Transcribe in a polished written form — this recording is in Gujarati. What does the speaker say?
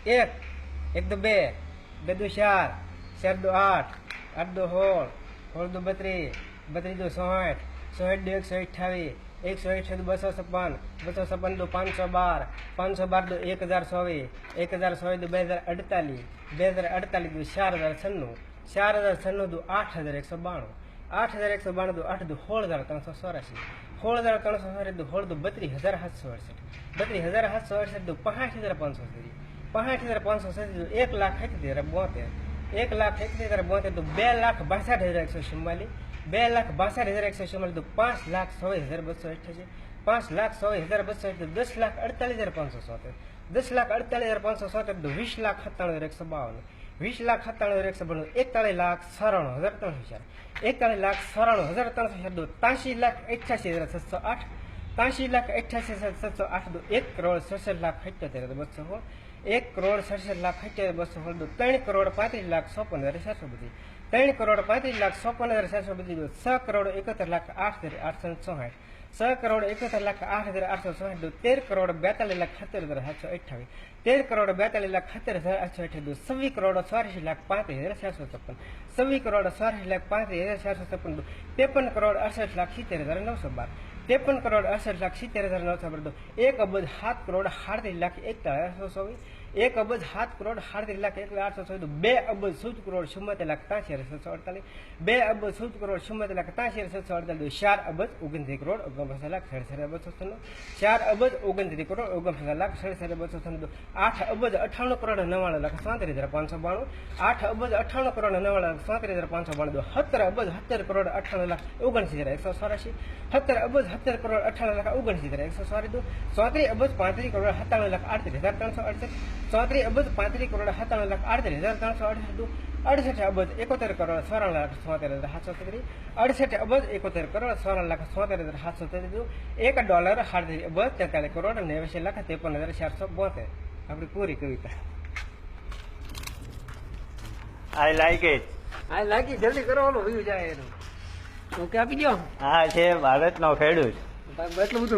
1, 1 દુ 2, 2 દુ 4, 4 દુ 8, 8 દુ 16, 16 દુ 32, 32 દુ 64, 64 દુ 128, 128 દુ 256, 256 દુ 512, 512 દુ 1024, 1024 દુ 2048, 2048 દુ 4096, 4096 દુ 8192, 8192 દુ 8 દુ 16384, 16384 દુ 16 દુ 32768, 32768 દુ 65570, 65570 દુ 1,78,072, 1,78,072 દુ 2,62,144, 2,62,144 દુ 5,24,288, 5,24,288 દુ 10,48,570, 10,48,570 દુ 20,97,152, 20,97,152 41,94,304, 41,94,304 દુ 83,88,708, 83,88,708 દુ 1,67,78,216, 1,67,78,216 દુ 3,35,56,750, 3,35,56,750 દુ 6,71,08,864, 6,71,08,864 દુ 13,42,70,728, 13,42,70,728 દુ 26,84,35,456, 26,84,35,456 દુ 53,68,70,912, 53,68,70,912 દુ 1,07,38,41,824, 1,07,38,41,824 દુ 2,17,70,73,848, 2,17,70,73,848 દુ 4,29,69,297,296, 4,29,69,297,296 દુ 8,98,99,37,592, 8,98,99,37,592 દુ 17,70,98,99,184, 17,70,98,99,184 દુ 34,35,97,98,368, 34,35,97,98,368 દુ 68,71,94,97,730, 68,71,94,97,730 દુ $1,43,43,83,53,472 આપણી પૂરી કવિતા. I like it. આ લાગી જલ્દી કરો, ઓલો વ્યૂ જાય એનું ઓકે આપી દો. હા છે ભારતનો ખેડૂત. એટલું બધું